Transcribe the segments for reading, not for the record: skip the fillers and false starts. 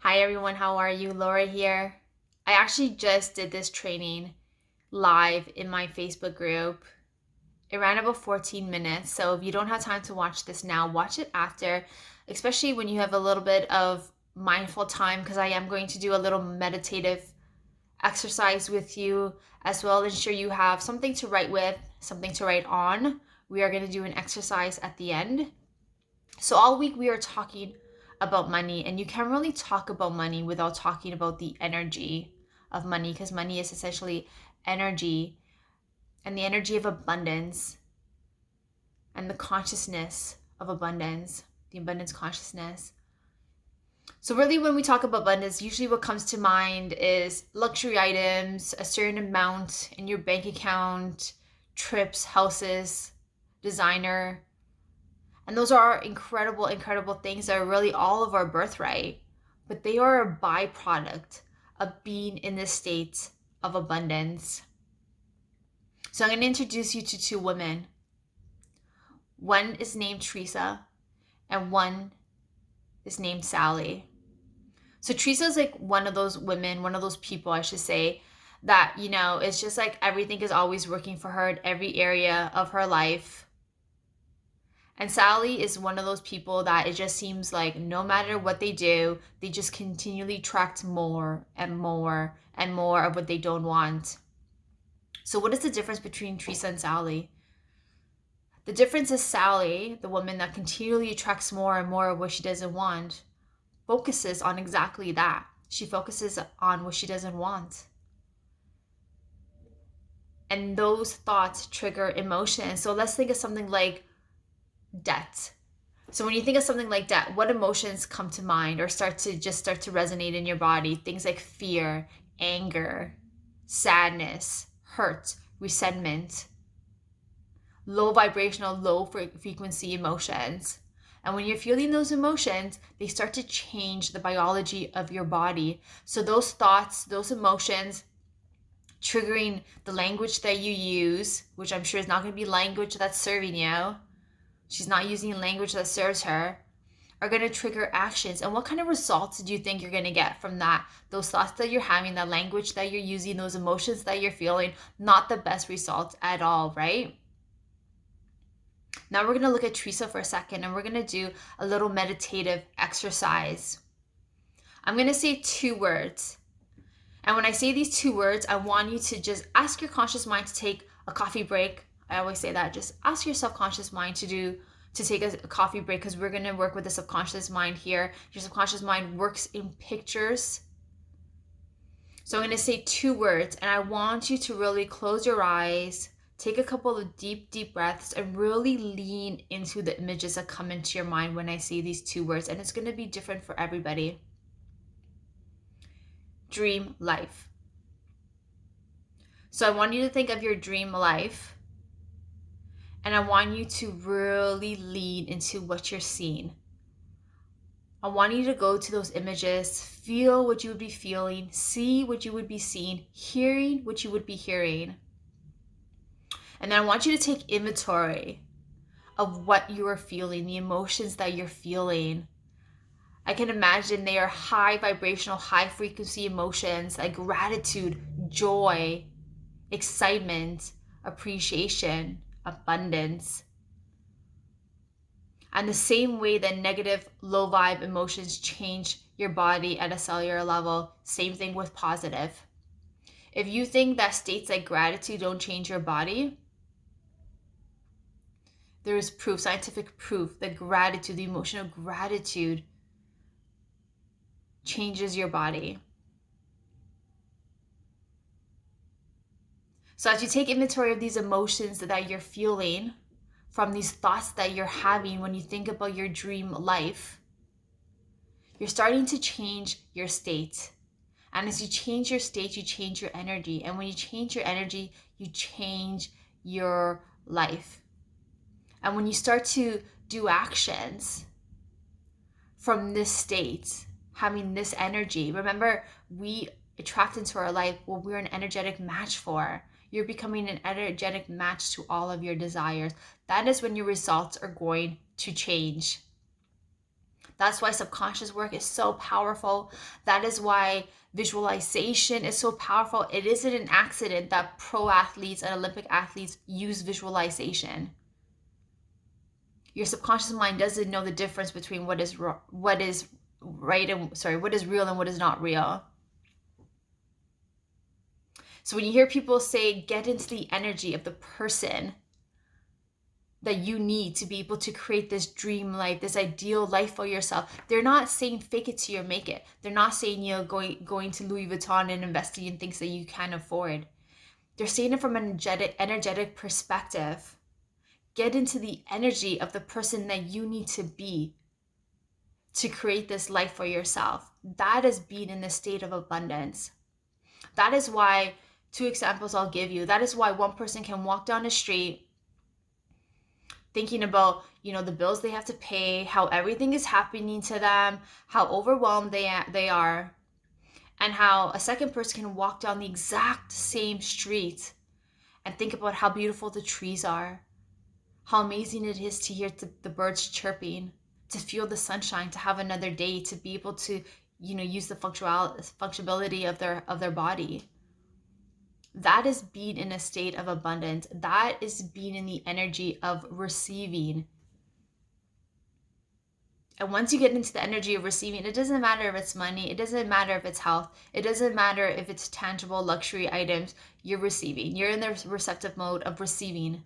Hi everyone, how are you? Laura here. I actually just did this training live in my Facebook group. It ran about 14 minutes, so if you don't have time to watch this now, watch it after, especially when you have a little bit of mindful time, because I am going to do a little meditative exercise with you as well. Ensure you have something to write with, something to write on. We are going to do an exercise at the end. So all week we are talking about money, and you can't really talk about money without talking about the energy of money, because money is essentially energy, and the energy of abundance and the consciousness of abundance, the abundance consciousness. So really when we talk about abundance, usually what comes to mind is luxury items, a certain amount in your bank account, trips, houses, designer. And those are incredible, incredible things that are really all of our birthright, but they are a byproduct of being in this state of abundance. So I'm going to introduce you to two women. One is named Teresa and one is named Sally. So Teresa is like one of those women, one of those people, I should say, that, it's just like everything is always working for her in every area of her life. And Sally is one of those people that it just seems like no matter what they do, they just continually attract more and more and more of what they don't want. So what is the difference between Teresa and Sally? The difference is Sally, the woman that continually attracts more and more of what she doesn't want, focuses on exactly that. She focuses on what she doesn't want. And those thoughts trigger emotion. So let's think of something like debt. So when you think of something like that, what emotions come to mind or start to resonate in your body? Things like fear, anger, sadness, hurt, resentment, low vibrational, low frequency emotions. And when you're feeling those emotions, they start to change the biology of your body. So those thoughts, those emotions, triggering the language that you use, which I'm sure is not going to be language that's serving you. She's not using language that serves her, are going to trigger actions. And what kind of results do you think you're going to get from that? Those thoughts that you're having, that language that you're using, those emotions that you're feeling, not the best results at all, right? Now we're going to look at Teresa for a second, and we're going to do a little meditative exercise. I'm going to say two words. And when I say these two words, I want you to just ask your conscious mind to take a coffee break. I always say that. Just ask your subconscious mind to take a coffee break, because we're going to work with the subconscious mind here. Your subconscious mind works in pictures. So I'm going to say two words, and I want you to really close your eyes, take a couple of deep, deep breaths, and really lean into the images that come into your mind when I say these two words. And it's going to be different for everybody. Dream life. So I want you to think of your dream life, and I want you to really lean into what you're seeing. I want you to go to those images, feel what you would be feeling, see what you would be seeing, hearing what you would be hearing. And then I want you to take inventory of what you are feeling, the emotions that you're feeling. I can imagine they are high vibrational, high frequency emotions like gratitude, joy, excitement, appreciation, abundance. And the same way that negative, low vibe emotions change your body at a cellular level, same thing with positive. If you think that states like gratitude don't change your body, there is proof, scientific proof, that gratitude, the emotion of gratitude, changes your body. So as you take inventory of these emotions that you're feeling, from these thoughts that you're having when you think about your dream life, you're starting to change your state. And as you change your state, you change your energy. And when you change your energy, you change your life. And when you start to do actions from this state, having this energy, remember, we attract into our life what we're an energetic match for. You're becoming an energetic match to all of your desires. That is when your results are going to change. That's why subconscious work is so powerful. That is why visualization is so powerful. It isn't an accident that pro athletes and Olympic athletes use visualization. Your subconscious mind doesn't know the difference between what is real and what is not real. So when you hear people say, get into the energy of the person that you need to be able to create this dream life, this ideal life for yourself, they're not saying fake it till you make it. They're not saying, going to Louis Vuitton and investing in things that you can't afford. They're saying it from an energetic perspective. Get into the energy of the person that you need to be to create this life for yourself. That is being in the state of abundance. That is why, 2 examples I'll give you. That is why one person can walk down the street thinking about, the bills they have to pay, how everything is happening to them, how overwhelmed they are, and how a second person can walk down the exact same street and think about how beautiful the trees are, how amazing it is to hear the birds chirping, to feel the sunshine, to have another day, to be able to, use the functionality of their body. That is being in a state of abundance. That is being in the energy of receiving. And once you get into the energy of receiving, it doesn't matter if it's money, it doesn't matter if it's health, it doesn't matter if it's tangible luxury items, you're receiving. You're in the receptive mode of receiving.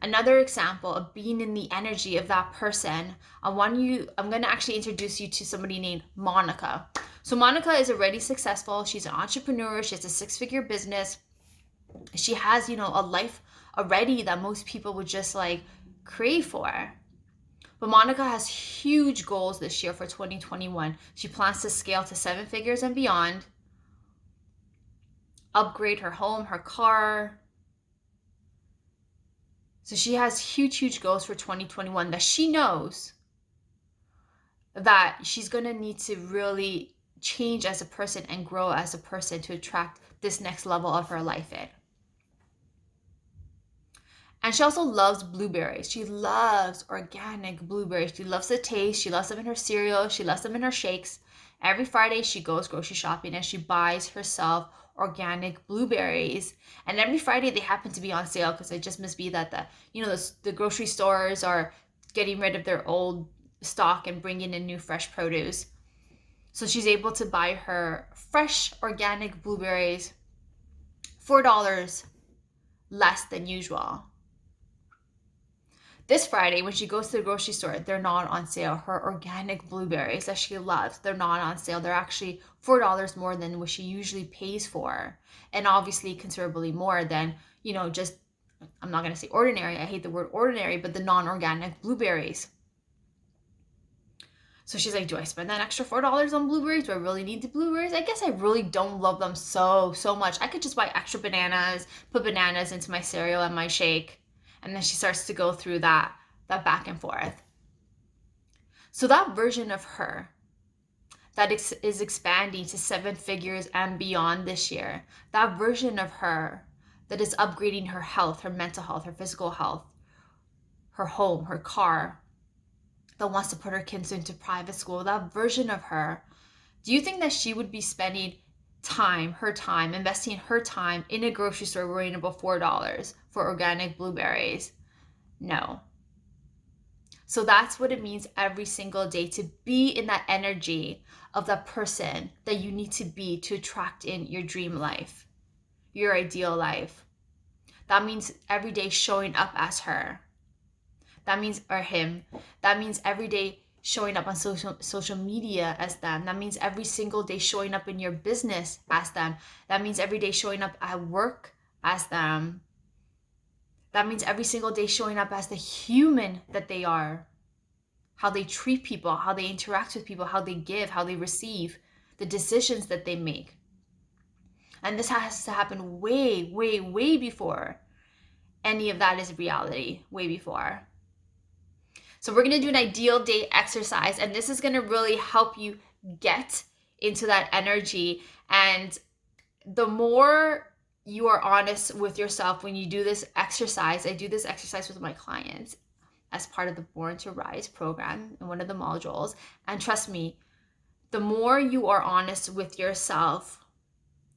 Another example of being in the energy of that person, I'm going to actually introduce you to somebody named Monica. So Monica is already successful. She's an entrepreneur. She has a 6-figure business. She has, a life already that most people would just crave for. But Monica has huge goals this year for 2021. She plans to scale to 7 figures and beyond, upgrade her home, her car. So she has huge goals for 2021 that she knows that she's going to need to really change as a person and grow as a person to attract this next level of her life in. And she also loves blueberries. She loves organic blueberries. She loves the taste. She loves them in her cereal. She loves them in her shakes. Every Friday she goes grocery shopping and she buys herself organic blueberries. And every Friday they happen to be on sale because it just must be that the grocery stores are getting rid of their old stock and bringing in new fresh produce. So she's able to buy her fresh organic blueberries $4 less than usual. This Friday, when she goes to the grocery store, they're not on sale. Her organic blueberries that she loves, they're not on sale. They're actually $4 more than what she usually pays for. And obviously considerably more than, just, I'm not going to say ordinary. I hate the word ordinary, but the non-organic blueberries. So she's like, do I spend that extra $4 on blueberries? Do I really need the blueberries? I guess I really don't love them so much. I could just buy extra bananas, put bananas into my cereal and my shake. And then she starts to go through that back and forth. So that version of her that is expanding to 7 figures and beyond this year, that version of her that is upgrading her health, her mental health, her physical health, her home, her car, that wants to put her kids into private school, that version of her, do you think that she would be spending investing her time in a grocery store worrying about $4 for organic blueberries? No. So that's what it means every single day, to be in that energy of that person that you need to be to attract in your dream life, your ideal life. That means every day showing up as her. That means, or him. That means every day showing up on social media as them. That means every single day showing up in your business as them. That means every day showing up at work as them. That means every single day showing up as the human that they are. How they treat people, how they interact with people, how they give, how they receive, the decisions that they make. And this has to happen way before any of that is reality, way before. So we're going to do an ideal day exercise, and this is going to really help you get into that energy. And the more you are honest with yourself when you do this exercise, I do this exercise with my clients as part of the Born to Rise program in one of the modules. And trust me, the more you are honest with yourself,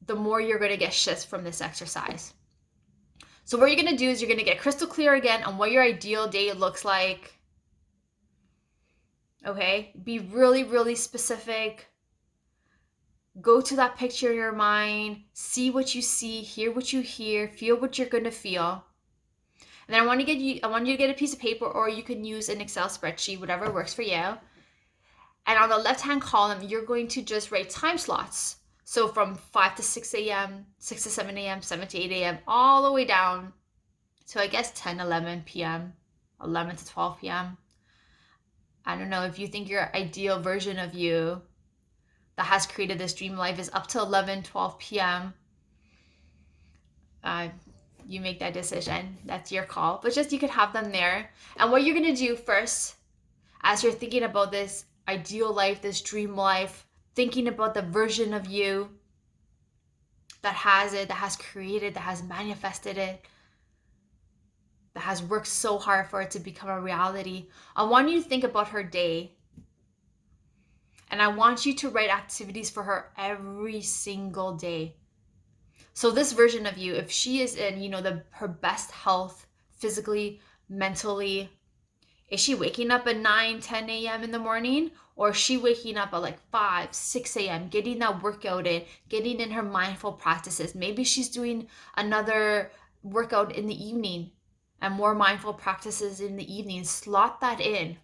the more you're going to get shifts from this exercise. So what you're going to do is you're going to get crystal clear again on what your ideal day looks like. Okay? Be really, really specific. Go to that picture in your mind. See what you see, hear what you hear, feel what you're going to feel. And then I want you to get a piece of paper, or you can use an Excel spreadsheet, whatever works for you. And on the left-hand column, you're going to just write time slots. So from 5 to 6 a.m., 6 to 7 a.m., 7 to 8 a.m., all the way down to, I guess, 10, 11 p.m., 11 to 12 p.m. I don't know if you think your ideal version of you that has created this dream life is up to 11, 12 p.m. You make that decision. That's your call. But just you could have them there. And what you're going to do first, as you're thinking about this ideal life, this dream life, thinking about the version of you that has it, that has created, that has manifested it, that has worked so hard for it to become a reality, I want you to think about her day. And I want you to write activities for her every single day. So this version of you, if she is in, her best health, physically, mentally, is she waking up at 9, 10 a.m. in the morning? Or is she waking up at like 5, 6 a.m., getting that workout in, getting in her mindful practices? Maybe she's doing another workout in the evening and more mindful practices in the evening. Slot that in.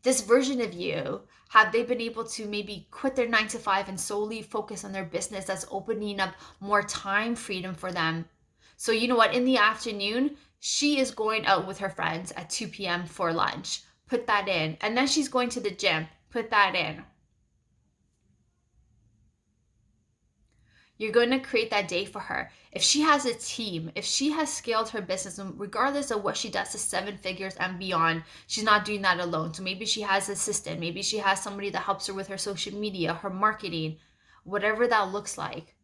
This version of you, have they been able to maybe quit their 9 to 5 and solely focus on their business that's opening up more time freedom for them? So you know what? In the afternoon, she is going out with her friends at 2 p.m. for lunch. Put that in. And then she's going to the gym. Put that in. You're going to create that day for her. If she has a team, if she has scaled her business, regardless of what she does to 7 figures and beyond, she's not doing that alone. So maybe she has an assistant. Maybe she has somebody that helps her with her social media, her marketing, whatever that looks like.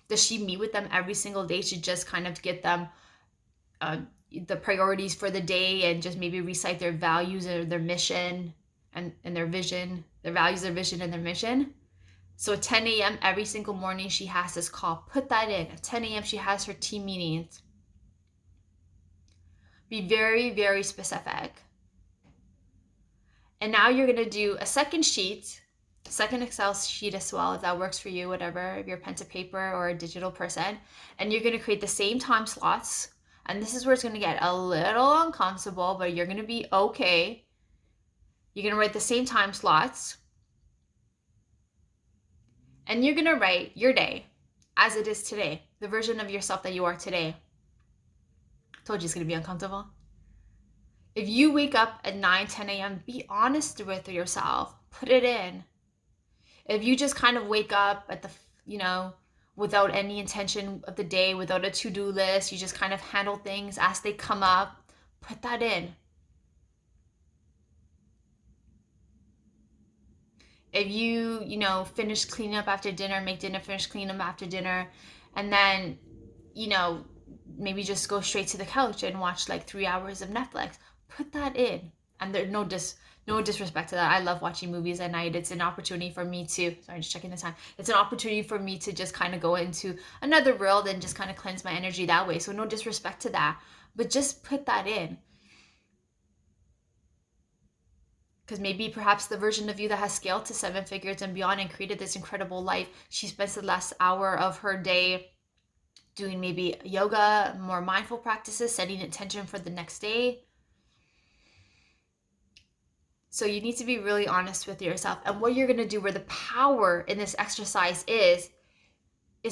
Does she meet with them every single day to just kind of get them the priorities for the day and just maybe recite their values or their mission and their vision, their values, their vision, and their mission? So at 10 a.m. every single morning, she has this call. Put that in. At 10 a.m. she has her team meetings. Be very, very specific. And now you're going to do a second Excel sheet as well, if that works for you, whatever, if you're pen to paper or a digital person. And you're going to create the same time slots. And this is where it's going to get a little uncomfortable, but you're going to be okay. You're going to write the same time slots. And you're going to write your day as it is today, the version of yourself that you are today. Told you it's going to be uncomfortable. If you wake up at 9, 10 a.m., be honest with yourself. Put it in. If you just kind of wake up at without any intention of the day, without a to-do list, you just kind of handle things as they come up, put that in. If you, finish cleaning up after dinner, make dinner, finish cleaning up after dinner, and then, maybe just go straight to the couch and watch like 3 hours of Netflix, put that in. And there's no disrespect to that. I love watching movies at night. It's an opportunity for me to, just checking the time. It's an opportunity for me to just kind of go into another world and just kind of cleanse my energy that way. So no disrespect to that, but just put that in. Because maybe perhaps the version of you that has scaled to 7 figures and beyond and created this incredible life, she spends the last hour of her day doing maybe yoga, more mindful practices, setting intention for the next day. So you need to be really honest with yourself. And what you're going to do, where the power in this exercise is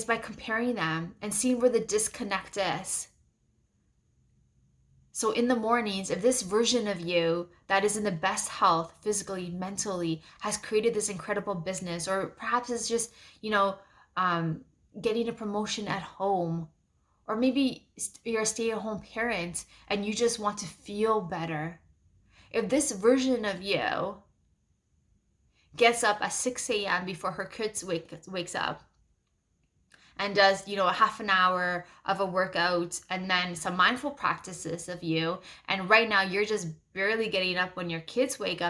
by comparing them and seeing where the disconnect is. So in the mornings, if this version of you that is in the best health, physically, mentally, has created this incredible business, or perhaps it's just, getting a promotion at home, or maybe you're a stay-at-home parent and you just want to feel better. If this version of you gets up at 6 a.m. before her kids wakes up and does, you know, a half an hour of a workout and then some mindful practices of you. And right now you're just barely getting up when your kids wake up